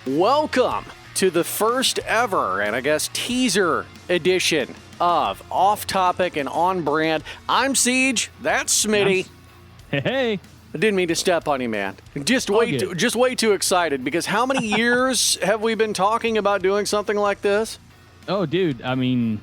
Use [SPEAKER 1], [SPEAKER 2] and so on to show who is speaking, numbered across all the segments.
[SPEAKER 1] Welcome to the first ever, and I guess teaser edition of Off Topic and On Brand. I'm Siege, that's Smitty.
[SPEAKER 2] Hey.
[SPEAKER 1] I didn't mean to step on you, man. Just way too excited, because how many years have we been talking about doing something like this?
[SPEAKER 2] Oh, dude, I mean,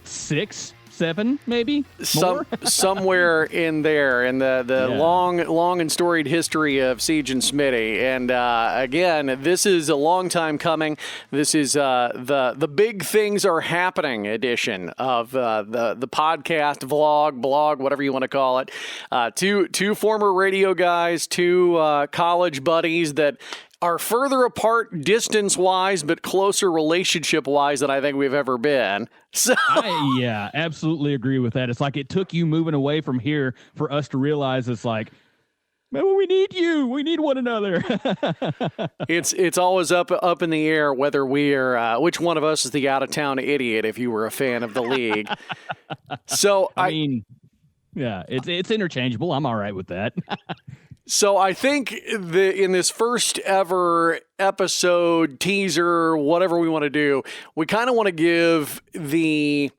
[SPEAKER 2] 6, 7, maybe?
[SPEAKER 1] Somewhere in there, in the long and storied history of Siege and Smitty. And again, this is a long time coming. This is the Big Things Are Happening edition of the podcast, vlog, blog, whatever you want to call it. Two former radio guys, two college buddies that are further apart distance-wise, but closer relationship-wise than I think we've ever been. So
[SPEAKER 2] I absolutely agree with that. It's like it took you moving away from here for us to realize it's like, man, we need you. We need one another.
[SPEAKER 1] It's always up in the air whether we are which one of us is the out-of-town idiot. If you were a fan of the league, so I mean,
[SPEAKER 2] yeah, it's interchangeable. I'm all right with that.
[SPEAKER 1] So I think in this first ever episode, teaser, whatever we want to do, we kind of want to give the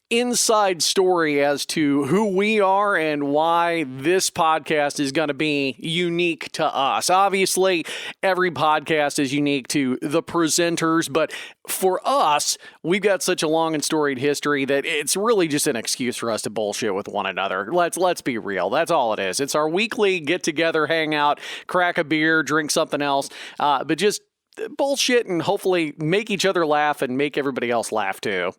[SPEAKER 1] inside story as to who we are and why this podcast is going to be unique to us. Obviously, every podcast is unique to the presenters, but for us, we've got such a long and storied history that it's really just an excuse for us to bullshit with one another. Let's be real. That's all it is. It's our weekly get together, hang out, crack a beer, drink something else, but just bullshit and hopefully make each other laugh and make everybody else laugh too.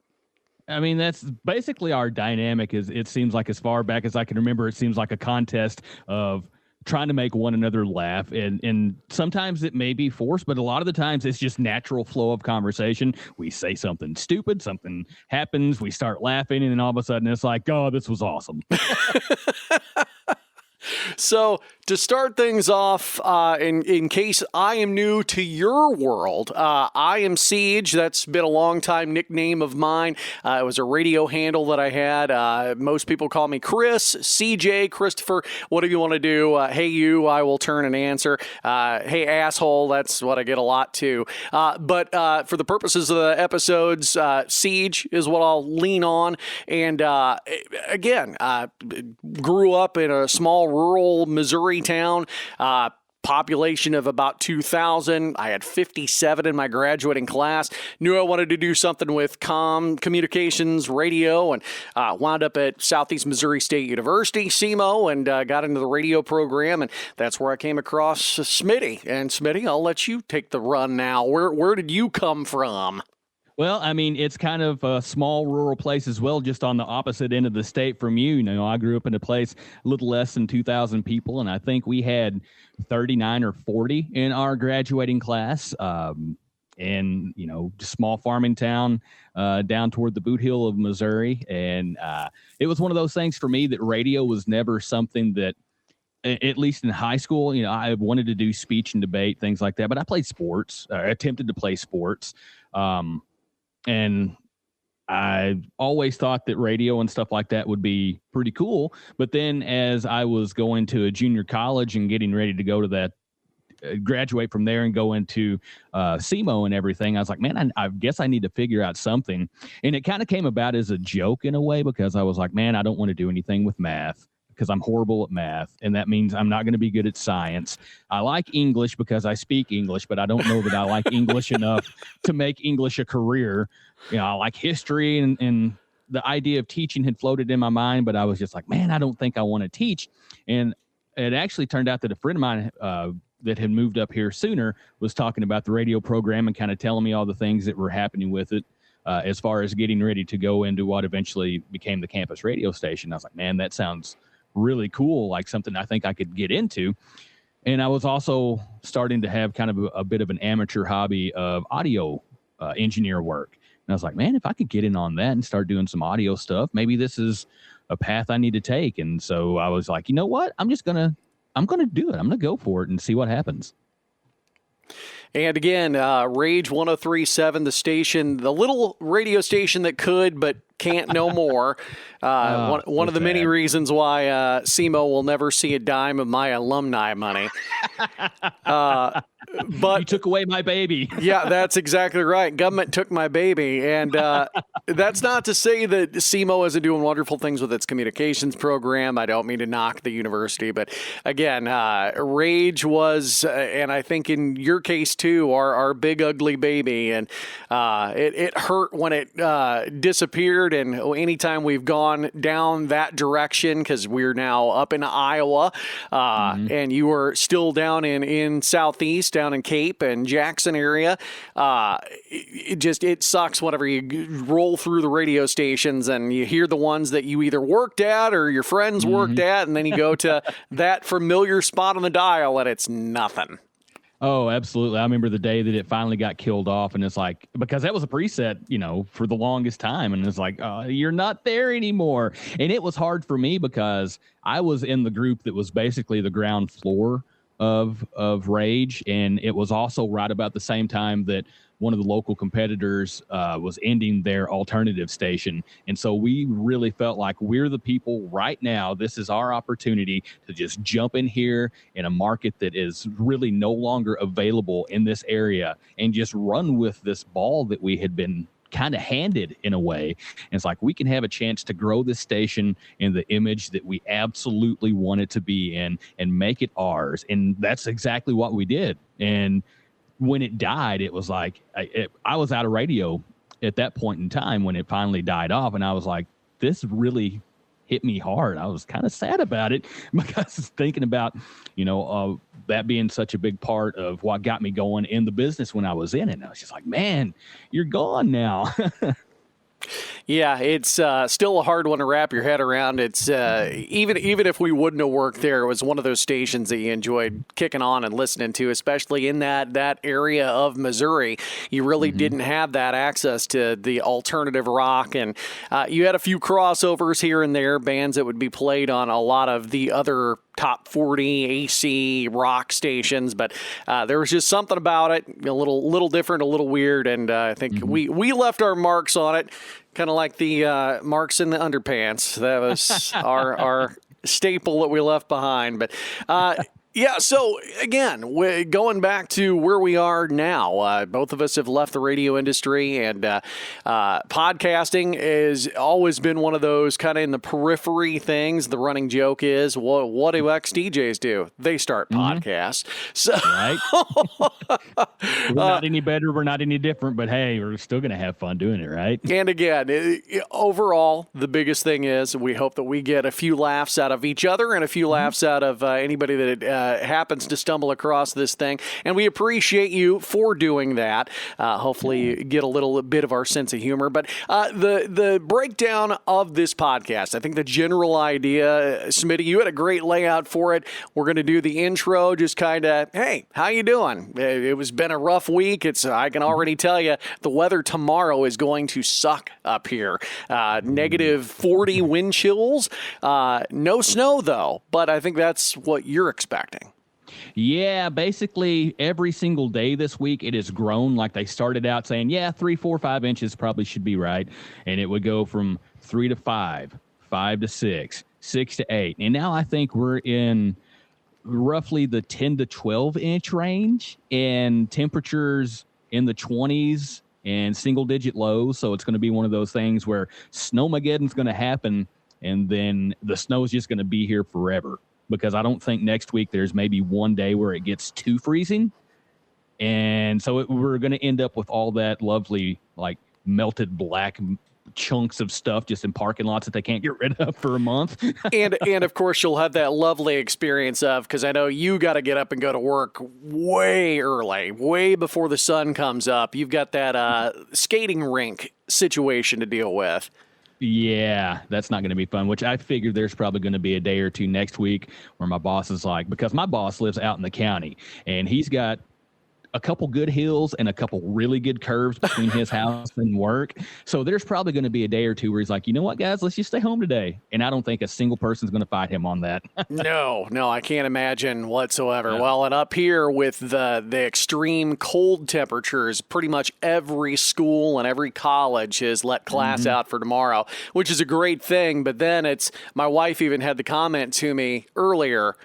[SPEAKER 2] I mean, that's basically our dynamic. Is it seems like as far back as I can remember, it seems like a contest of trying to make one another laugh. And sometimes it may be forced, but a lot of the times it's just natural flow of conversation. We say something stupid, something happens, we start laughing, and then all of a sudden it's like, oh, this was awesome.
[SPEAKER 1] So to start things off, in case I am new to your world, I am Siege. That's been a long time nickname of mine. It was a radio handle that I had. Most people call me Chris, CJ, Christopher, whatever you want to do. Hey, you, I will turn and answer. Hey, asshole, that's what I get a lot too. But for the purposes of the episodes, Siege is what I'll lean on. And again, grew up in a small rural Missouri town, population of about 2,000. I had 57 in my graduating class. Knew I wanted to do something with communications, radio, and wound up at Southeast Missouri State University, SEMO, and got into the radio program, and that's where I came across Smitty. And Smitty, I'll let you take the run now. Where did you come from?
[SPEAKER 2] Well, I mean, it's kind of a small rural place as well, just on the opposite end of the state from you. You know, I grew up in a place a little less than 2,000 people, and I think we had 39 or 40 in our graduating class. And, you know, just small farming town down toward the boot heel of Missouri. And it was one of those things for me that radio was never something that, at least in high school, you know, I wanted to do speech and debate, things like that. But I played sports, attempted to play sports. And I always thought that radio and stuff like that would be pretty cool. But then as I was going to a junior college and getting ready to go to that, graduate from there and go into SEMO and everything, I was like, man, I guess I need to figure out something. And it kind of came about as a joke in a way, because I was like, man, I don't want to do anything with math, because I'm horrible at math, and that means I'm not going to be good at science. I like English because I speak English, but I don't know that I like English enough to make English a career. You know, I like history, and the idea of teaching had floated in my mind, but I was just like, man, I don't think I want to teach. And it actually turned out that a friend of mine that had moved up here sooner was talking about the radio program and kind of telling me all the things that were happening with it. As far as getting ready to go into what eventually became the campus radio station. I was like, man, that sounds really cool, like something I think I could get into. And I was also starting to have kind of a bit of an amateur hobby of audio engineer work. And I was like, man, if I could get in on that and start doing some audio stuff, maybe this is a path I need to take. And so I was like, you know what? I'm going to do it. I'm going to go for it and see what happens.
[SPEAKER 1] And again, Rage 103.7, the station, the little radio station that could but can't no more. One of the many reasons why SEMO will never see a dime of my alumni money. But
[SPEAKER 2] you took away my baby.
[SPEAKER 1] yeah, that's exactly right. Government took my baby. And that's not to say that SEMO isn't doing wonderful things with its communications program. I don't mean to knock the university. But again, Rage was, and I think in your case too, our big ugly baby. And it hurt when it disappeared. And anytime we've gone down that direction, because we're now up in Iowa, and you were still down in Southeast, down in Cape and Jackson area, it sucks whenever you roll through the radio stations and you hear the ones that you either worked at or your friends worked at, and then you go to that familiar spot on the dial and it's nothing.
[SPEAKER 2] Oh, absolutely. I remember the day that it finally got killed off, and it's like, because that was a preset, for the longest time. And it's like, you're not there anymore. And it was hard for me because I was in the group that was basically the ground floor of Rage. And it was also right about the same time that one of the local competitors was ending their alternative station. And so we really felt like we're the people right now. This is our opportunity to just jump in here in a market that is really no longer available in this area and just run with this ball that we had been kind of handed in a way. And it's like, we can have a chance to grow this station in the image that we absolutely want it to be in and make it ours. And that's exactly what we did. And when it died, it was like, I was out of radio at that point in time when it finally died off. And I was like, this really hit me hard. I was kind of sad about it because thinking about, that being such a big part of what got me going in the business when I was in it. And I was just like, man, you're gone now.
[SPEAKER 1] Yeah, it's still a hard one to wrap your head around. It's even if we wouldn't have worked there, it was one of those stations that you enjoyed kicking on and listening to, especially in that area of Missouri. You really didn't have that access to the alternative rock, and you had a few crossovers here and there, bands that would be played on a lot of the other top 40 AC rock stations, but there was just something about it, a little different, a little weird, and I think we left our marks on it, kind of like the marks in the underpants. That was our staple that we left behind. But yeah, so again, going back to where we are now, both of us have left the radio industry, and podcasting has always been one of those kind of in the periphery things. The running joke is, what do ex-DJs do? They start podcasts. So,
[SPEAKER 2] right? We're not any better, we're not any different, but hey, we're still going to have fun doing it, right?
[SPEAKER 1] And again, overall, the biggest thing is we hope that we get a few laughs out of each other and a few laughs out of anybody that happens to stumble across this thing, and we appreciate you for doing that. Hopefully you get a little bit of our sense of humor, but the breakdown of this podcast, I think the general idea, Smitty, you had a great layout for it. We're going to do the intro, just kind of, hey, how you doing? It was been a rough week. I can already tell you the weather tomorrow is going to suck up here. Negative 40 wind chills, no snow though, but I think that's what you're expecting.
[SPEAKER 2] Yeah, basically every single day this week it has grown. Like they started out saying, 3, 4, 5 inches probably should be right. And it would go from 3 to 5, 5 to 6, 6 to 8. And now I think we're in roughly the 10 to 12 inch range and temperatures in the 20s and single digit lows. So it's going to be one of those things where Snowmageddon's going to happen and then the snow is just going to be here forever. Because I don't think next week there's maybe one day where it gets too freezing. And so we're going to end up with all that lovely, like, melted black chunks of stuff just in parking lots that they can't get rid of for a month. and
[SPEAKER 1] of course, you'll have that lovely experience of, because I know you got to get up and go to work way early, way before the sun comes up. You've got that skating rink situation to deal with.
[SPEAKER 2] Yeah, that's not going to be fun, which I figured there's probably going to be a day or two next week where my boss is like, because my boss lives out in the county and he's got a couple good hills and a couple really good curves between his house and work. So there's probably going to be a day or two where he's like, you know what, guys, let's just stay home today. And I don't think a single person's going to fight him on that.
[SPEAKER 1] No, I can't imagine whatsoever. Yeah. Well, and up here with the extreme cold temperatures, pretty much every school and every college has let class out for tomorrow, which is a great thing. But then my wife even had the comment to me earlier,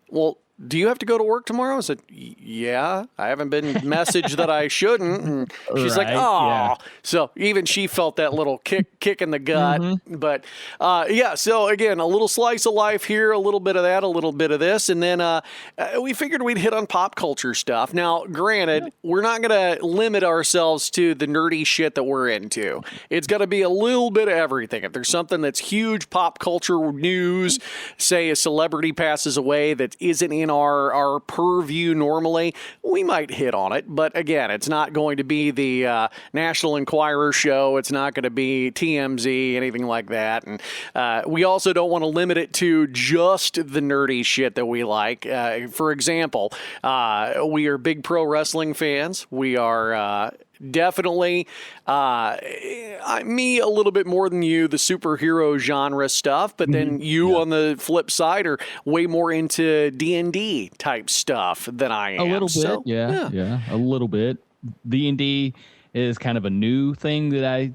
[SPEAKER 1] well, do you have to go to work tomorrow? I said, yeah, I haven't been messaged that I shouldn't. And she's like, oh.
[SPEAKER 2] Yeah.
[SPEAKER 1] So even she felt that little kick in the gut. But yeah, so again, a little slice of life here, a little bit of that, a little bit of this. And then we figured we'd hit on pop culture stuff. Now, granted, we're not going to limit ourselves to the nerdy shit that we're into. It's got to be a little bit of everything. If there's something that's huge pop culture news, say a celebrity passes away that isn't in our purview normally, we might hit on it. But again, it's not going to be the National Enquirer show. It's not going to be TMZ, anything like that. And we also don't want to limit it to just the nerdy shit that we like. For example, we are big pro wrestling fans. We are definitely me a little bit more than you, the superhero genre stuff, but then you on the flip side are way more into D&D type stuff than I am.
[SPEAKER 2] A little bit,
[SPEAKER 1] so,
[SPEAKER 2] yeah, a little bit. D&D is kind of a new thing that I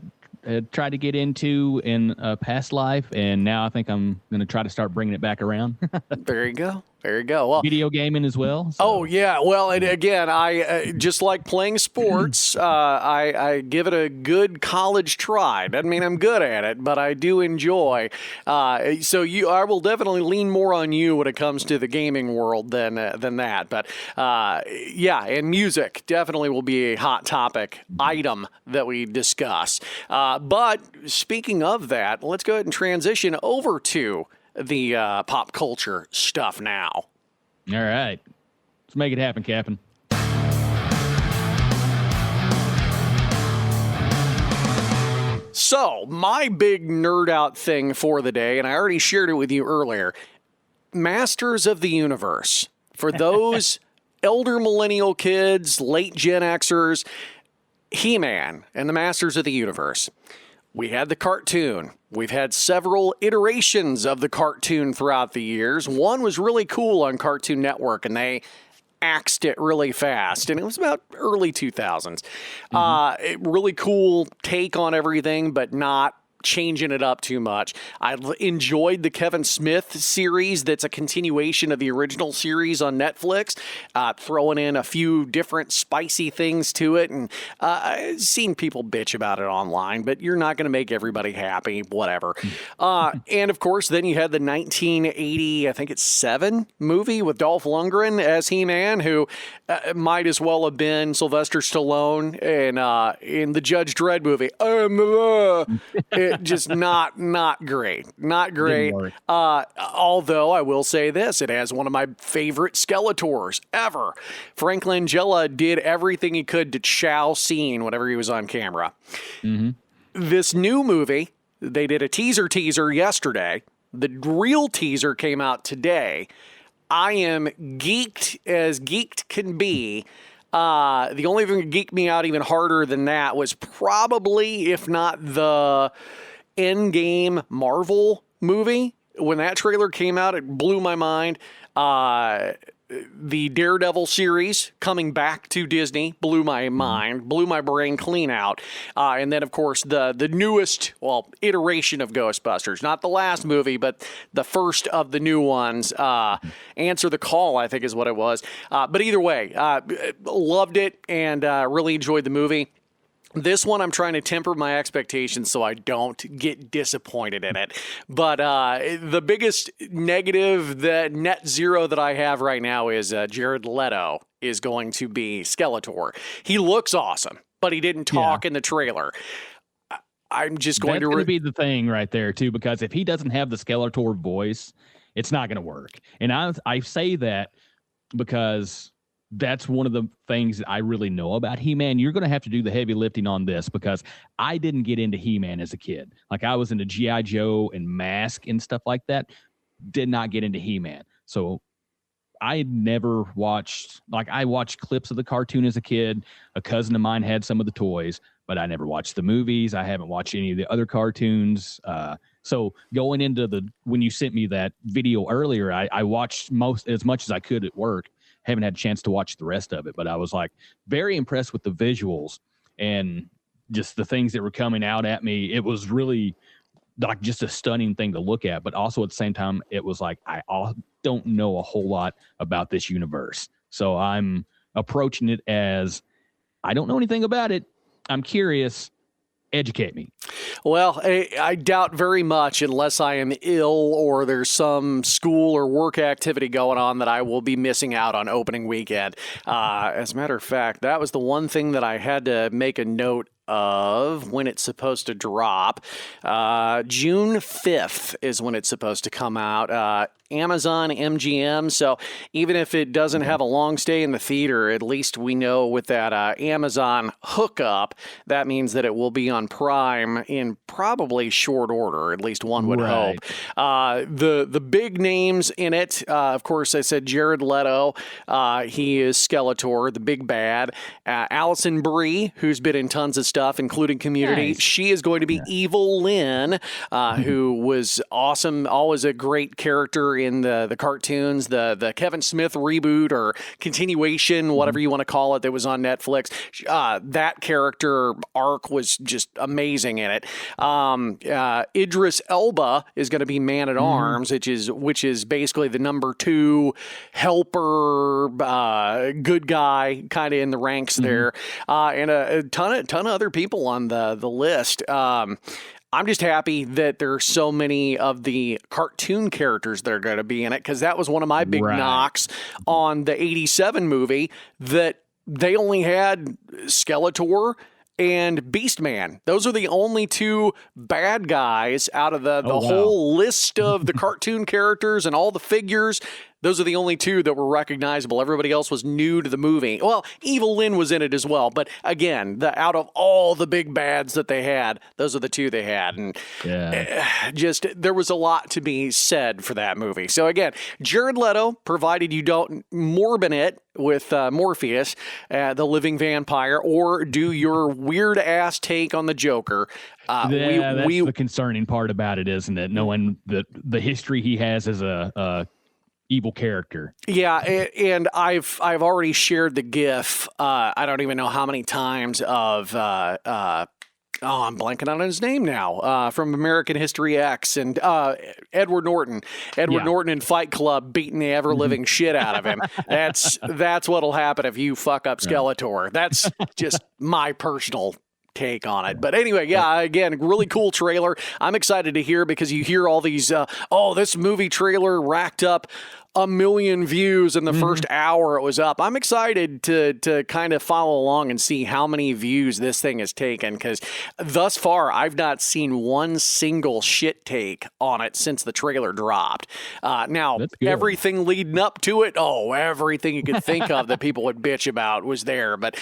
[SPEAKER 2] tried to get into in a past life, and now I think I'm going to try to start bringing it back around.
[SPEAKER 1] There you go. There you go. Well,
[SPEAKER 2] video gaming as well. So.
[SPEAKER 1] Oh yeah. Well, and again, I just like playing sports. I give it a good college try. Doesn't mean I'm good at it, but I do enjoy. So I will definitely lean more on you when it comes to the gaming world than that. But yeah, and music definitely will be a hot topic item that we discuss. But speaking of that, let's go ahead and transition over to the pop culture stuff now.
[SPEAKER 2] All right. Let's make it happen, Captain.
[SPEAKER 1] So, my big nerd out thing for the day, and I already shared it with you earlier, Masters of the Universe. For those elder millennial kids, late Gen Xers, He-Man and the Masters of the Universe. We had the cartoon. We've had several iterations of the cartoon throughout the years. One was really cool on Cartoon Network, and they axed it really fast, and it was about early 2000s. Really cool take on everything, but not changing it up too much. I enjoyed the Kevin Smith series that's a continuation of the original series on Netflix, throwing in a few different spicy things to it, and I've seen people bitch about it online, but you're not going to make everybody happy, whatever. And of course, then you had the 1980, I think it's 7 movie with Dolph Lundgren as He-Man, who might as well have been Sylvester Stallone in the Judge Dredd movie. Just not great. Not great. Although I will say this, it has one of my favorite Skeletors ever. Frank Langella did everything he could to chow scene whenever he was on camera. This new movie, they did a teaser yesterday. The real teaser came out today. I am geeked as geeked can be. The only thing that geeked me out even harder than that was probably, if not the Endgame Marvel movie. When that trailer came out, it blew my mind. The Daredevil series coming back to Disney blew my mind, blew my brain clean out. And then, of course, the newest, iteration of Ghostbusters. Not the last movie, but the first of the new ones. Answer the Call, I think is what it was. But either way, loved it and really enjoyed the movie. This one, I'm trying to temper my expectations so I don't get disappointed in it. But the biggest negative, the net zero that I have right now is Jared Leto is going to be Skeletor. He looks awesome, but he didn't talk in the trailer. I'm just going
[SPEAKER 2] That's going to be the thing right there, too, because if he doesn't have the Skeletor voice, it's not going to work. And I say that because that's one of the things that I really know about He-Man. You're going to have to do the heavy lifting on this because I didn't get into He-Man as a kid. Like I was into G.I. Joe and Mask and stuff like that. Did not get into He-Man. So I never watched, I watched clips of the cartoon as a kid. A cousin of mine had some of the toys, but I never watched the movies. I haven't watched any of the other cartoons. So going into when you sent me that video earlier, I watched as much as I could at work. Haven't had a chance to watch the rest of it, but I was very impressed with the visuals and just the things that were coming out at me. It was really like just a stunning thing to look at, but also at the same time, it was like, don't know a whole lot about this universe. So I'm approaching it as I don't know anything about it. I'm curious. Educate me.
[SPEAKER 1] Well, I doubt very much, unless I am ill or there's some school or work activity going on, that I will be missing out on opening weekend. As a matter of fact, that was the one thing that I had to make a note of when it's supposed to drop. June 5th is when it's supposed to come out. Amazon, MGM. So even if it doesn't have a long stay in the theater, at least we know with that Amazon hookup, that means that it will be on Prime in probably short order, at least one would hope. The big names in it, of course, I said Jared Leto. He is Skeletor, the big bad. Allison Brie, who's been in tons of stuff, including Community. Nice. She is going to be Evil Lynn, who was awesome, always a great character in the cartoons, the Kevin Smith reboot or continuation, whatever you want to call it, that was on Netflix. That character arc was just amazing in it. Idris Elba is going to be Man at Arms, which is basically the number 2 helper, good guy, kind of in the ranks there, and a ton of other people on the list. I'm just happy that there are so many of the cartoon characters that are going to be in it, because that was one of my big knocks on the 87 movie, that they only had Skeletor and Beastman. Those are the only 2 bad guys out of the whole list of the cartoon characters and all the figures. Those are the only 2 that were recognizable. Everybody else was new to the movie. Well, Evil Lynn was in it as well. But again, out of all the big bads that they had, those are the 2 they had. And just there was a lot to be said for that movie. So again, Jared Leto, provided you don't morbin it with Morpheus, the living vampire, or do your weird-ass take on the Joker.
[SPEAKER 2] That's the concerning part about it, isn't it? Knowing the history he has as a evil character. Yeah,
[SPEAKER 1] and I've already shared the GIF. I don't even know how many times of I'm blanking on his name now, from American History X, and Edward Norton. Norton in Fight Club beating the ever-living shit out of him. That's what'll happen if you fuck up Skeletor. That's just my personal take on it. But anyway, again, really cool trailer. I'm excited to hear, because you hear all these, this movie trailer racked up 1 million views in the first hour it was up. I'm excited to kind of follow along and see how many views this thing has taken, because thus far I've not seen one single shit take on it since the trailer dropped. Now, everything leading up to it, everything you could think of that people would bitch about was there. But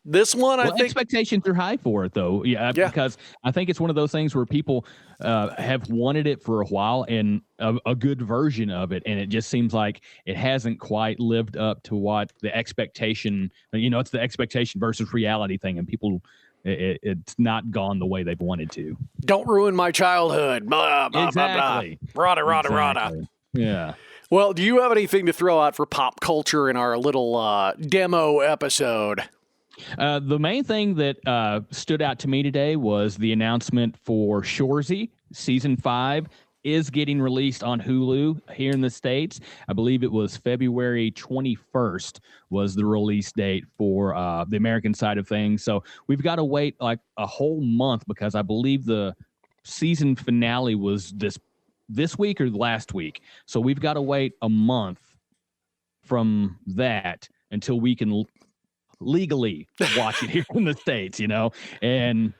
[SPEAKER 1] this one, I think
[SPEAKER 2] expectations are high for it, though. Because I think it's one of those things where people have wanted it for a while, and a good version of it, and it just seems like it hasn't quite lived up to what the expectation, it's the expectation versus reality thing, and people, it's not gone the way they've wanted to.
[SPEAKER 1] Don't ruin my childhood. Blah, blah,
[SPEAKER 2] exactly.
[SPEAKER 1] Blah, blah. Rada.
[SPEAKER 2] Yeah.
[SPEAKER 1] Well, do you have anything to throw out for pop culture in our little demo episode?
[SPEAKER 2] The main thing that stood out to me today was the announcement for Shoresy season 5 is getting released on Hulu here in the States. I believe it was February 21st was the release date for the American side of things. So we've got to wait like a whole month, because I believe the season finale was this week or last week. So we've got to wait a month from that until we can legally watch it here in the States, and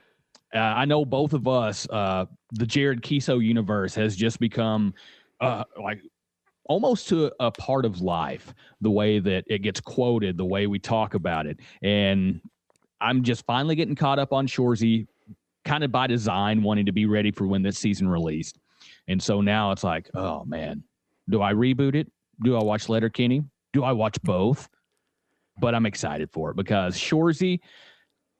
[SPEAKER 2] I know both of us, the Jared Kiso universe has just become like almost to a part of life, the way that it gets quoted, the way we talk about it. And I'm just finally getting caught up on Shoresy, kind of by design, wanting to be ready for when this season released. And so now it's like, oh man, do I reboot it? Do I watch Letterkenny? Do I watch both? But I'm excited for it, because Shoresy,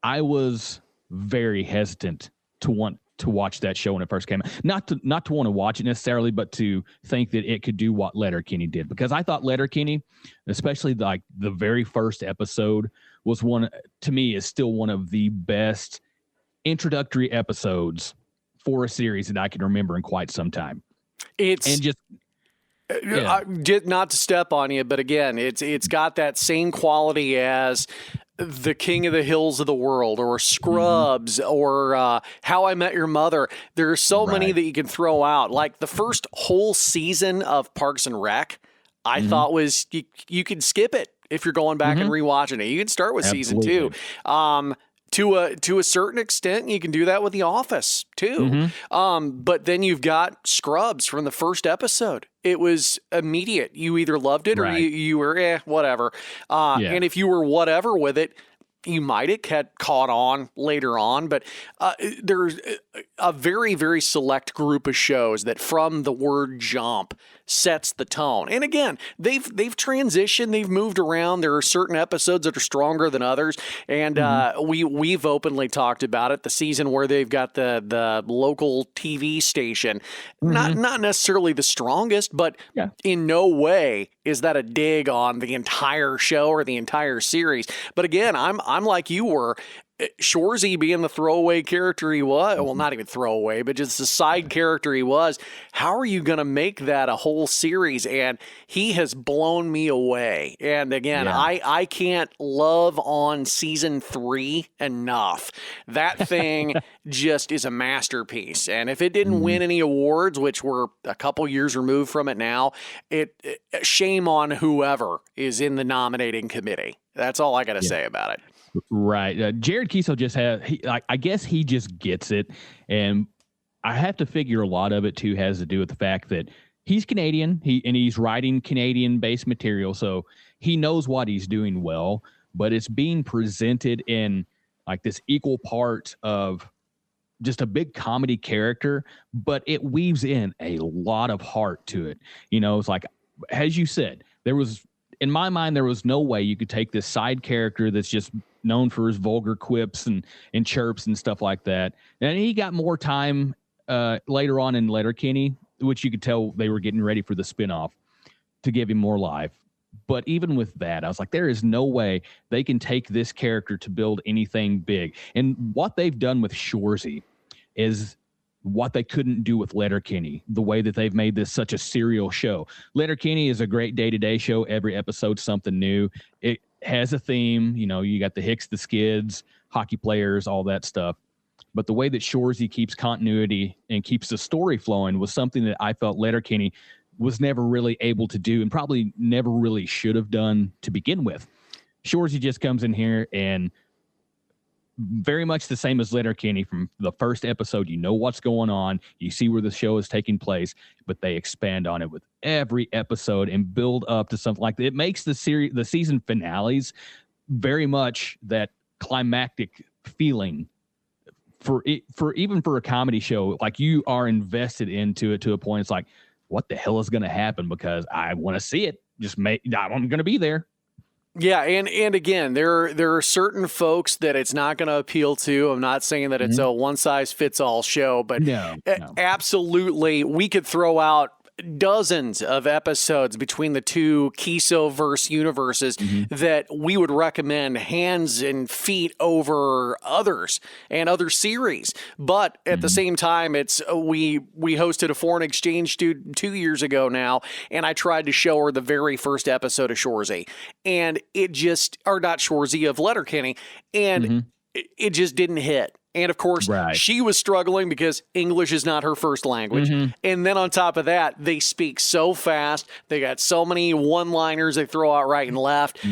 [SPEAKER 2] I was very hesitant to want to watch that show when it first came out. Not to want to watch it necessarily, but to think that it could do what Letterkenny did. Because I thought Letterkenny, especially like the very first episode, was is still one of the best introductory episodes for a series that I can remember in quite some time.
[SPEAKER 1] It's
[SPEAKER 2] And just
[SPEAKER 1] not to step on you, but again, it's got that same quality as the King of the Hills of the world, or Scrubs, or How I Met Your Mother. There are so many that you can throw out. Like the first whole season of Parks and Rec, I thought was you could skip it if you're going back and rewatching it. You can start with season 2. To a certain extent, you can do that with The Office too. But then you've got Scrubs from the first episode. It was immediate. You either loved it or you were whatever. And if you were whatever with it, you might have caught on later on. But there's a very, very select group of shows that from the word jump sets the tone. And again, they've transitioned, they've moved around. There are certain episodes that are stronger than others, and we've openly talked about it. The season where they've got the local TV station, not necessarily the strongest, but in no way is that a dig on the entire show or the entire series. But again, I'm like you were. Shorzy being the throwaway character he was, well, not even throwaway, but just the side character he was, how are you going to make that a whole series? And he has blown me away. And again, I can't love on season 3 enough. That thing just is a masterpiece. And if it didn't win any awards, which we're a couple years removed from it now, shame on whoever is in the nominating committee. That's all I got to say about it.
[SPEAKER 2] Right. Jared Kiesel just I guess he just gets it. And I have to figure a lot of it too has to do with the fact that he's Canadian, he's writing Canadian-based material, so he knows what he's doing well, but it's being presented in like this equal part of just a big comedy character, but it weaves in a lot of heart to it. It's like, as you said, in my mind, there was no way you could take this side character that's just known for his vulgar quips and chirps and stuff like that. And he got more time later on in Letterkenny, which you could tell they were getting ready for the spinoff to give him more life. But even with that, I was like, there is no way they can take this character to build anything big. And what they've done with Shorzy is what they couldn't do with Letterkenny, the way that they've made this such a serial show. Letterkenny is a great day-to-day show. Every episode's something new. It has a theme. You got the Hicks, the Skids, hockey players, all that stuff. But the way that Shorzy keeps continuity and keeps the story flowing was something that I felt Letterkenny was never really able to do and probably never really should have done to begin with. Shorzy just comes in here and very much the same as Letterkenny from the first episode. You know what's going on. You see where the show is taking place, but they expand on it with every episode and build up to something like that. It makes the season finales very much that climactic feeling for even for a comedy show. Like you are invested into it to a point. It's like, what the hell is going to happen? Because I want to see it. I'm going to be there.
[SPEAKER 1] Yeah, and again, there are certain folks that it's not going to appeal to. I'm not saying that it's a one-size-fits-all show, but
[SPEAKER 2] no.
[SPEAKER 1] Absolutely, we could throw out dozens of episodes between the two Kiesel-verse universes that we would recommend hands and feet over others and other series. But at the same time, we hosted a foreign exchange student 2 years ago now, and I tried to show her the very first episode of Shorzy, and not Shorzy, of Letterkenny, and it just didn't hit. And of course, she was struggling because English is not her first language. And then on top of that, they speak so fast. They got so many one-liners they throw out right and left.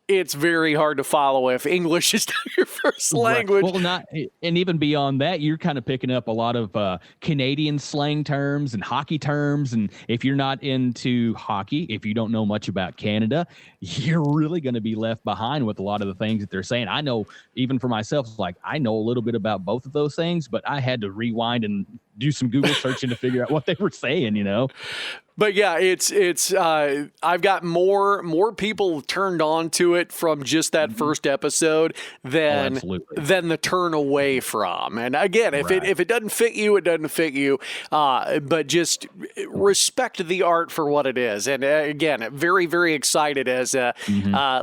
[SPEAKER 1] It's very hard to follow if English is not your first language.
[SPEAKER 2] Well, and even beyond that, you're kind of picking up a lot of Canadian slang terms and hockey terms. And if you're not into hockey, if you don't know much about Canada, you're really going to be left behind with a lot of the things that they're saying. I know, even for myself, like I know a little bit about both of those things, but I had to rewind and do some Google searching to figure out what they were saying, you know?
[SPEAKER 1] But yeah, I've got more people turned on to it from just that first episode than the turn away from. And again, if it doesn't fit you, it doesn't fit you. But just respect the art for what it is. And again, very, very excited as a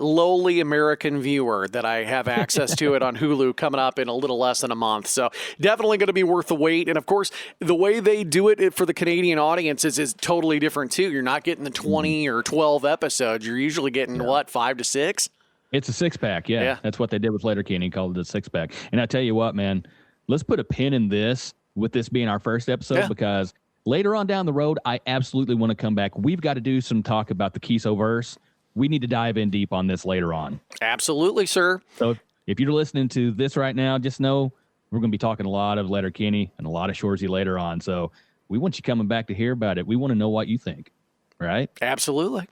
[SPEAKER 1] lowly American viewer that I have access to it on Hulu coming up in a little less than a month. So definitely going to be worth the wait. And of course, the way they do it for the Canadian audience is totally different too. You're not getting the 20 or 12 episodes. You're usually getting what, 5 to 6?
[SPEAKER 2] It's a 6-pack. Yeah. That's what they did with Letterkenny, called it a 6-pack. And I tell you what, man, let's put a pin in this with this being our first episode because later on down the road, I absolutely want to come back. We've got to do some talk about the Kiso-verse. We need to dive in deep on this later on.
[SPEAKER 1] Absolutely, sir.
[SPEAKER 2] So if you're listening to this right now, just know we're going to be talking a lot of Letterkenny and a lot of Shoresy later on. So we want you coming back to hear about it. We want to know what you think, right?
[SPEAKER 1] Absolutely.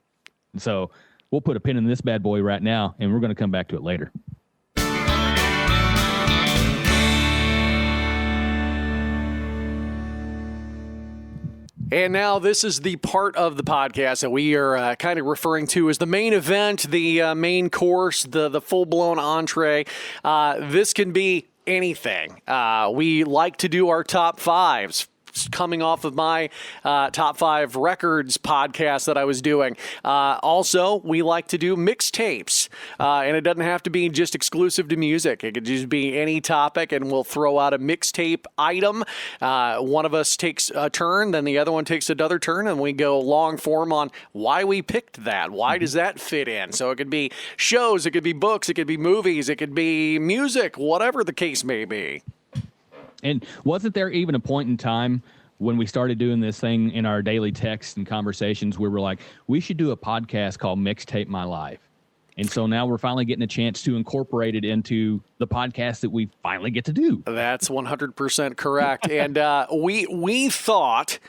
[SPEAKER 2] So we'll put a pin in this bad boy right now, and we're going to come back to it later.
[SPEAKER 1] And now this is the part of the podcast that we are kind of referring to as the main event, the main course, the full-blown entree. This can be anything. We like to do our top fives. Coming off of my top 5 records podcast that I was doing. Also, we like to do mixtapes, and it doesn't have to be just exclusive to music. It could just be any topic, and we'll throw out a mixtape item. One of us takes a turn, then the other one takes another turn, and we go long form on why we picked that. Why does that fit in? So it could be shows, it could be books, it could be movies, it could be music, whatever the case may be.
[SPEAKER 2] And wasn't there even a point in time when we started doing this thing in our daily texts and conversations where we're like, we should do a podcast called Mixtape My Life? And so now we're finally getting a chance to incorporate it into the podcast that we finally get to do.
[SPEAKER 1] That's 100% correct. And we thought,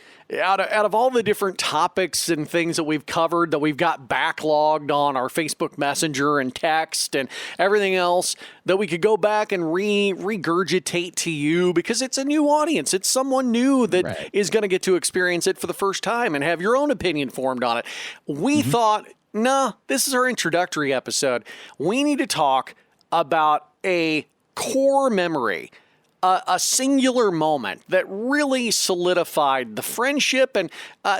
[SPEAKER 1] out of all the different topics and things that we've covered, that we've got backlogged on our Facebook Messenger and text and everything else, that we could go back and regurgitate to you because it's a new audience. It's someone new that is going to get to experience it for the first time and have your own opinion formed on it. We thought, no, this is our introductory episode. We need to talk about a core memory, a singular moment that really solidified the friendship and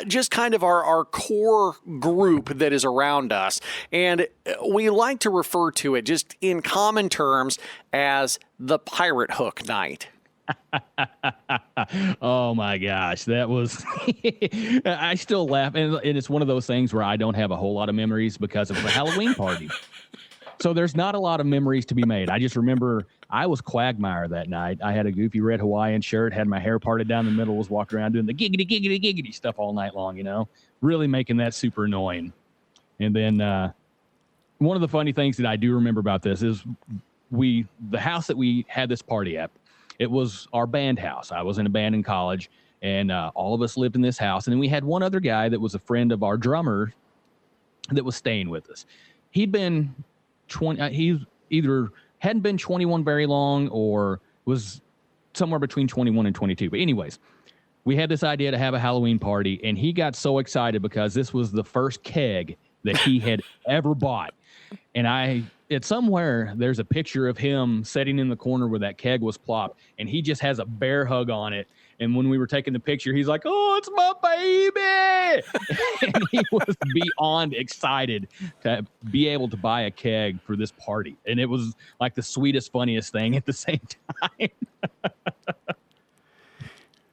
[SPEAKER 1] just kind of our core group that is around us. And we like to refer to it just in common terms as the Pirate Hook Night.
[SPEAKER 2] Oh my gosh, that was I still laugh, and it's one of those things where I don't have a whole lot of memories because of the Halloween party. So there's not a lot of memories to be made. I just remember I was Quagmire that night. I had a goofy red Hawaiian shirt, had my hair parted down the middle, was walking around doing the giggity, giggity, giggity stuff all night long, you know, really making that super annoying. And then one of the funny things that I do remember about this is the house that we had this party at, it was our band house. I was in a band in college, and all of us lived in this house. And then we had one other guy that was a friend of our drummer that was staying with us. He'd been 20. He either hadn't been 21 very long or was somewhere between 21 and 22. But anyways, we had this idea to have a Halloween party, and he got so excited because this was the first keg that he had ever bought. And it's somewhere there's a picture of him sitting in the corner where that keg was plopped, and he just has a bear hug on it. And when we were taking the picture, he's like, "Oh, it's my baby!" And he was beyond excited to be able to buy a keg for this party. And it was like the sweetest, funniest thing at the same time.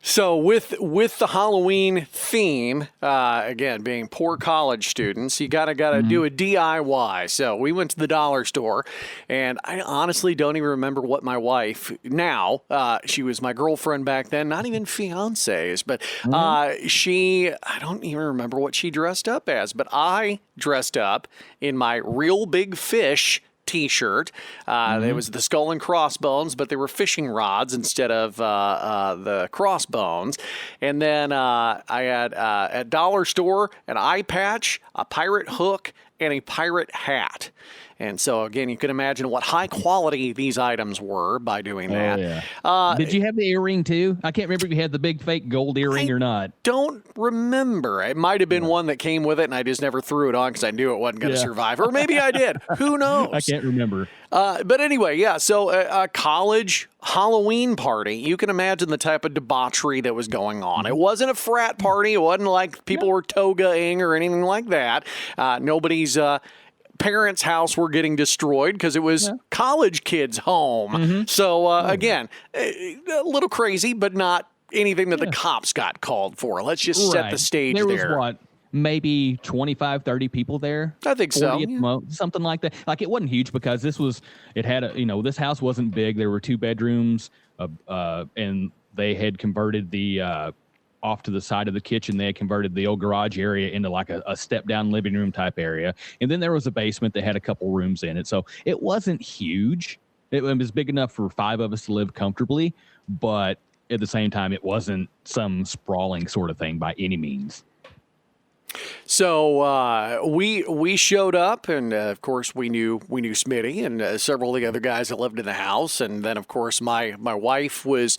[SPEAKER 1] So with the Halloween theme, again, being poor college students, you gotta do a DIY. So we went to the dollar store, and I honestly don't even remember what my wife now. She was my girlfriend back then, not even fiancés, but I don't even remember what she dressed up as. But I dressed up in my Real Big Fish T-shirt. It was the skull and crossbones, but they were fishing rods instead of the crossbones. And then I had at dollar store an eye patch, a pirate hook, and a pirate hat. And so, again, you can imagine what high quality these items were by doing that.
[SPEAKER 2] Yeah. Did you have the earring, too? I can't remember if you had the big fake gold earring or not.
[SPEAKER 1] Don't remember. It might have been one that came with it, and I just never threw it on because I knew it wasn't going to survive. Or maybe I did. Who knows?
[SPEAKER 2] I can't remember.
[SPEAKER 1] But anyway, yeah, so a college Halloween party, you can imagine the type of debauchery that was going on. It wasn't a frat party. It wasn't like people were toga-ing or anything like that. Nobody's parents' house were getting destroyed because it was college kids' home. So, again, a little crazy, but not anything that the cops got called for. Let's just set the stage there.
[SPEAKER 2] There was maybe 25, 30 people there.
[SPEAKER 1] I think so.
[SPEAKER 2] Something like that. Like, it wasn't huge because this house wasn't big. There were 2 bedrooms, and they had converted the off to the side of the kitchen. They had converted the old garage area into like a step down living room type area. And then there was a basement that had a couple rooms in it. So it wasn't huge. It was big enough for 5 of us to live comfortably, but at the same time, it wasn't some sprawling sort of thing by any means.
[SPEAKER 1] So we showed up, and of course we knew Smitty and several of the other guys that lived in the house, and then of course my wife was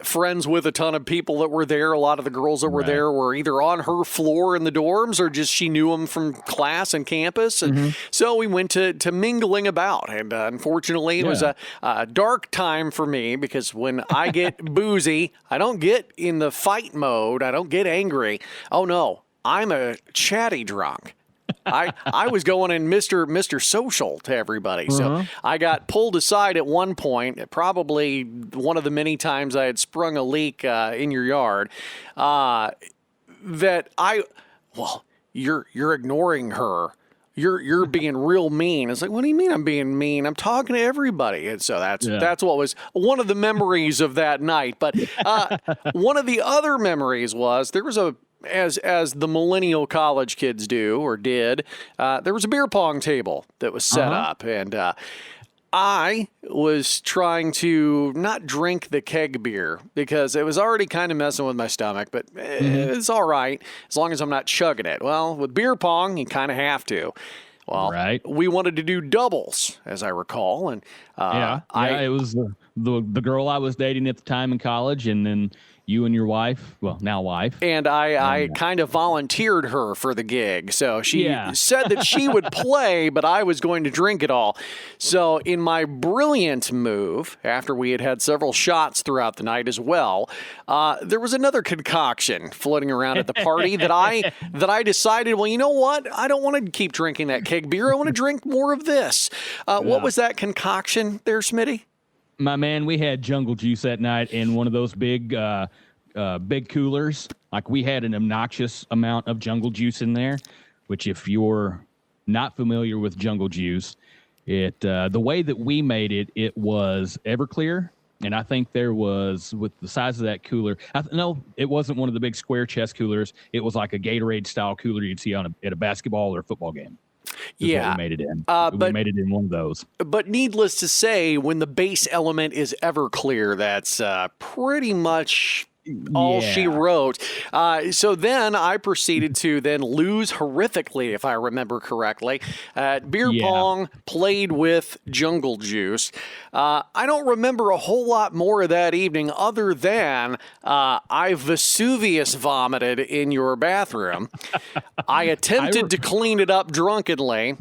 [SPEAKER 1] friends with a ton of people that were there. A lot of the girls that were there were either on her floor in the dorms or just she knew them from class and campus, and so we went to mingling about. And unfortunately, it was a dark time for me because when I get boozy, I don't get in the fight mode. I don't get angry. Oh no. I'm a chatty drunk. I was going in Mr. Social to everybody. So I got pulled aside at one point, probably one of the many times I had sprung a leak in your yard, you're ignoring her. You're being real mean. It's like, what do you mean I'm being mean? I'm talking to everybody. And so that's what was one of the memories of that night. But one of the other memories was there was as the millennial college kids do or did, there was a beer pong table that was set up. And I was trying to not drink the keg beer because it was already kind of messing with my stomach, but it's all right as long as I'm not chugging it. Well, with beer pong, you kind of have to. Well, we wanted to do doubles, as I recall. And
[SPEAKER 2] it was the girl I was dating at the time in college, and then you and your wife, well, now wife.
[SPEAKER 1] And I kind of volunteered her for the gig. So she said that she would play, but I was going to drink it all. So in my brilliant move, after we had had several shots throughout the night as well, there was another concoction floating around at the party that I decided, well, you know what? I don't want to keep drinking that keg beer. I want to drink more of this. What was that concoction there, Smitty?
[SPEAKER 2] My man, we had jungle juice that night in one of those big coolers. Like, we had an obnoxious amount of jungle juice in there, which if you're not familiar with jungle juice, the way that we made it was Everclear. And I think there was, with the size of that cooler, no, it wasn't one of the big square chest coolers. It was like a Gatorade style cooler you'd see at a basketball or a football game. We made it in. We made it in one of those.
[SPEAKER 1] But needless to say, when the base element is Everclear, that's pretty much all she wrote. So then I proceeded to then lose horrifically, if I remember correctly. Beer pong, played with jungle juice. I don't remember a whole lot more of that evening other than I Vesuvius vomited in your bathroom. I attempted to clean it up drunkenly.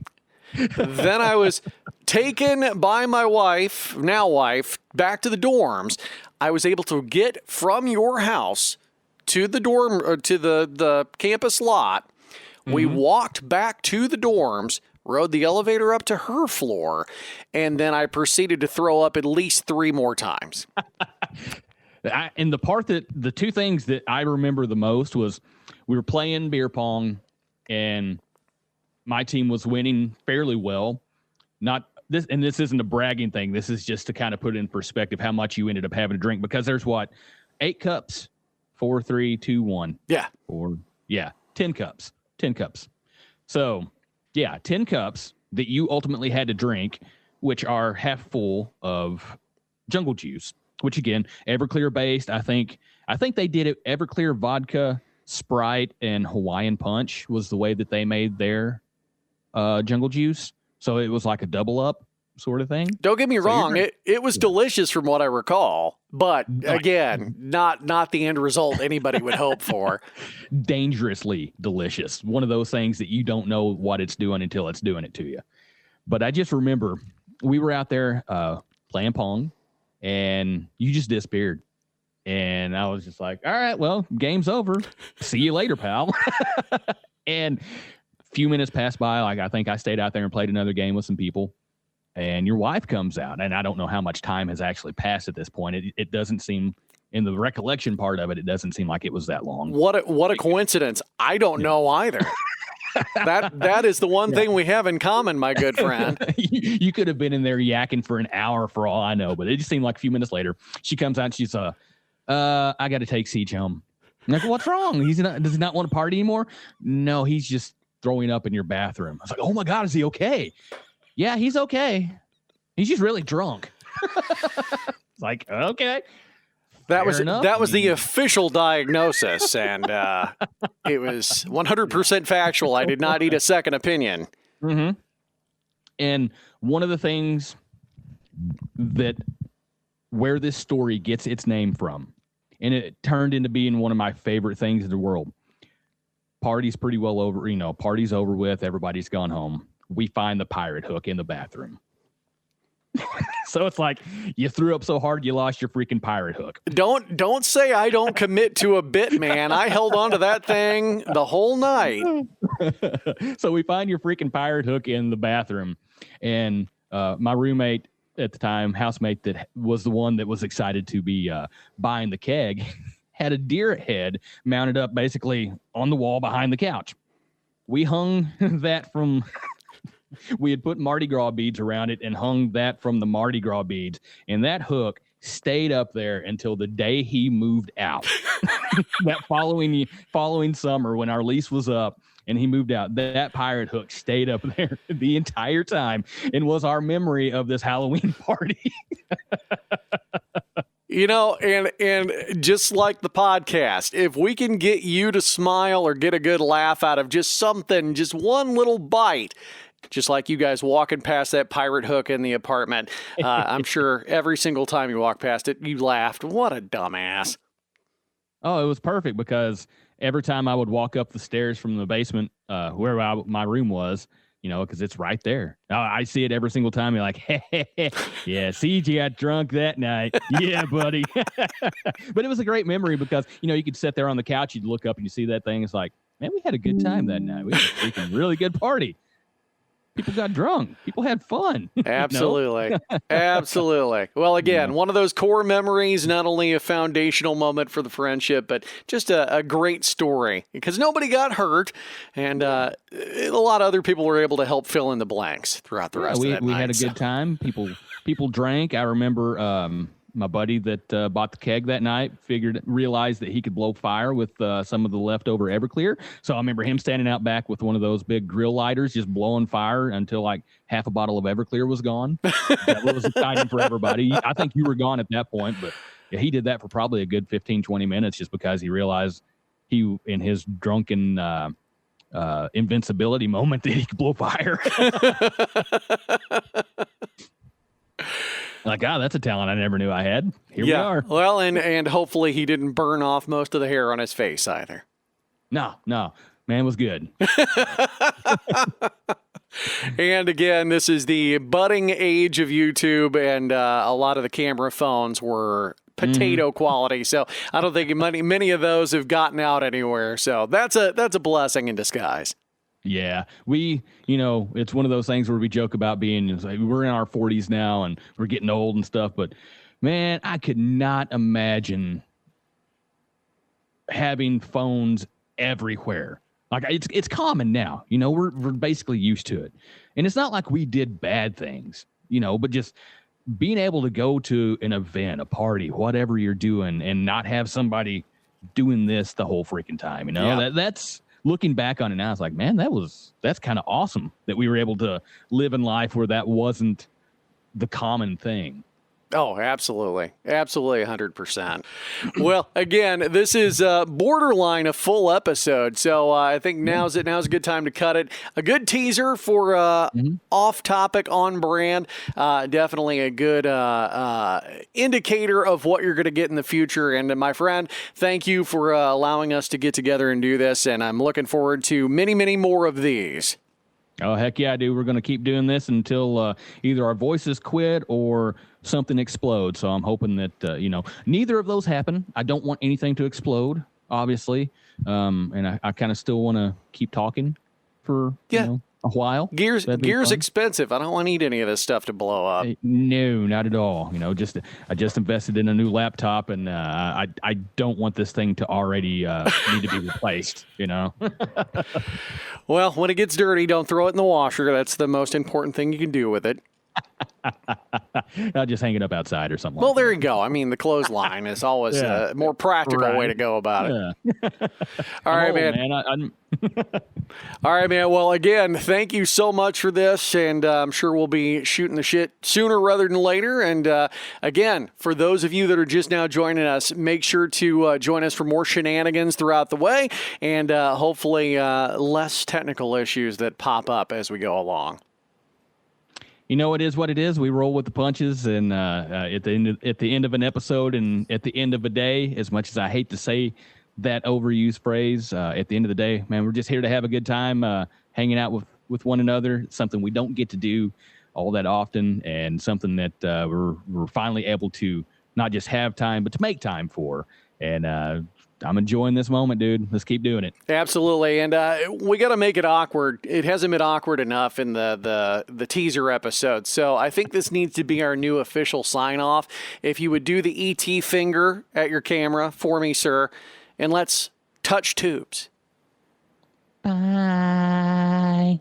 [SPEAKER 1] Then I was taken by my wife, now wife, back to the dorms. I was able to get from your house to the dorm, or to the campus lot. We walked back to the dorms, rode the elevator up to her floor, and then I proceeded to throw up at least 3 more times.
[SPEAKER 2] And the 2 things that I remember the most was we were playing beer pong, and my team was winning fairly well. This isn't a bragging thing. This is just to kind of put it in perspective how much you ended up having to drink, because there's 8 cups, 4, 3, 2, 1. Yeah. 10 cups. 10 cups. So, 10 cups. that you ultimately had to drink, which are half full of jungle juice, which again, Everclear based. I think they did it Everclear, vodka, Sprite, and Hawaiian Punch was the way that they made their jungle juice. So it was like a double up sort of thing.
[SPEAKER 1] Don't get me wrong, it was delicious from what I recall, but again, not the end result anybody would hope for.
[SPEAKER 2] Dangerously delicious. One of those things that you don't know what it's doing until it's doing it to you. But I just remember we were out there playing Pong, and you just disappeared. And I was just like, all right, well, game's over. See you later, pal. And a few minutes passed by. Like, I think I stayed out there and played another game with some people. And your wife comes out. And I don't know how much time has actually passed at this point. It doesn't seem, in the recollection part of it, it doesn't seem like it was that long.
[SPEAKER 1] What a coincidence. I don't know either. That is the one thing we have in common, my good friend.
[SPEAKER 2] You could have been in there yakking for an hour for all I know, but it just seemed like a few minutes later, she comes out and she's, I got to take Siege home. I'm like, what's wrong? Does he not want to party anymore? No, he's just throwing up in your bathroom. I was like, oh my God, is he okay? Yeah, he's okay. He's just really drunk. It's like, okay.
[SPEAKER 1] That was the official diagnosis, and it was 100% factual. I did not need a second opinion.
[SPEAKER 2] Mm-hmm. And one of the things where this story gets its name from, and it turned into being one of my favorite things in the world. Party's pretty well over, party's over with. Everybody's gone home. We find the pirate hook in the bathroom. So it's like you threw up so hard you lost your freaking pirate hook.
[SPEAKER 1] Don't say I don't commit to a bit, man. I held on to that thing the whole night.
[SPEAKER 2] So we find your freaking pirate hook in the bathroom, and my roommate at the time, housemate, that was the one that was excited to be buying the keg, had a deer head mounted up basically on the wall behind the couch. We hung that from... We had put Mardi Gras beads around it and hung that from the Mardi Gras beads. And that hook stayed up there until the day he moved out. That following summer when our lease was up and he moved out, that pirate hook stayed up there the entire time and was our memory of this Halloween party.
[SPEAKER 1] And just like the podcast, if we can get you to smile or get a good laugh out of just something, just one little bite, just like you guys walking past that pirate hook in the apartment, I'm sure every single time you walk past it, you laughed. What a dumbass.
[SPEAKER 2] Oh, it was perfect because every time I would walk up the stairs from the basement, where my room was, because it's right there. I see it every single time. You're like, hey, yeah, CG got drunk that night. Yeah, buddy. But it was a great memory because, you could sit there on the couch, you'd look up and you see that thing. It's like, man, we had a good time that night. We had a freaking really good party. People got drunk. People had fun.
[SPEAKER 1] Absolutely. Absolutely. Well, again, one of those core memories, not only a foundational moment for the friendship, but just a great story because nobody got hurt. And a lot of other people were able to help fill in the blanks throughout the rest of that night.
[SPEAKER 2] We had a good time. People drank. I remember my buddy that bought the keg that night realized that he could blow fire with some of the leftover Everclear. So I remember him standing out back with one of those big grill lighters, just blowing fire until like half a bottle of Everclear was gone. That was exciting for everybody. I think you were gone at that point, but yeah, he did that for probably a good 15, 20 minutes just because he realized in his drunken invincibility moment that he could blow fire. Like, that's a talent I never knew I had. Here we are.
[SPEAKER 1] Well, and hopefully he didn't burn off most of the hair on his face either.
[SPEAKER 2] No. Man was good.
[SPEAKER 1] And again, this is the budding age of YouTube, and a lot of the camera phones were potato quality. So I don't think many of those have gotten out anywhere. So that's a blessing in disguise.
[SPEAKER 2] Yeah, it's one of those things where we joke about we're in our 40s now and we're getting old and stuff. But man, I could not imagine having phones everywhere. Like it's common now, we're basically used to it. And it's not like we did bad things, but just being able to go to an event, a party, whatever you're doing and not have somebody doing this the whole freaking time, that's looking back on it now, I was like, man, that's kind of awesome that we were able to live in life where that wasn't the common thing.
[SPEAKER 1] Oh, absolutely. Absolutely 100%. Well, again, this is borderline a full episode. So I think now's a good time to cut it. A good teaser for off topic, on brand. Definitely a good indicator of what you're going to get in the future. And my friend, thank you for allowing us to get together and do this. And I'm looking forward to many, many more of these.
[SPEAKER 2] Oh, heck yeah, dude. We're going to keep doing this until either our voices quit or something explodes. So I'm hoping that, neither of those happen. I don't want anything to explode, obviously. And I kind of still want to keep talking for, a while.
[SPEAKER 1] Gear's expensive. I don't want to need any of this stuff to blow up.
[SPEAKER 2] No, not at all. I just invested in a new laptop, and I don't want this thing to already need to be replaced.
[SPEAKER 1] Well, when it gets dirty, don't throw it in the washer. That's the most important thing you can do with it.
[SPEAKER 2] I'll just hang it up outside or something.
[SPEAKER 1] Well, there you go. I mean, the clothesline is always a more practical way to go about it.
[SPEAKER 2] Yeah.
[SPEAKER 1] All right, man. All right, man. Well, again, thank you so much for this, and I'm sure we'll be shooting the shit sooner rather than later. And again, for those of you that are just now joining us, make sure to join us for more shenanigans throughout the way, and hopefully less technical issues that pop up as we go along.
[SPEAKER 2] It is what it is. We roll with the punches, and at the end of an episode and at the end of a day, as much as I hate to say that overused phrase, at the end of the day, man, we're just here to have a good time, hanging out with one another. Something we don't get to do all that often, and something that we're finally able to not just have time, but to make time for. And I'm enjoying this moment, dude. Let's keep doing it.
[SPEAKER 1] Absolutely. And we got to make it awkward. It hasn't been awkward enough in the teaser episode. So I think this needs to be our new official sign off. If you would do the ET finger at your camera for me, sir, and let's touch tubes.
[SPEAKER 2] Bye.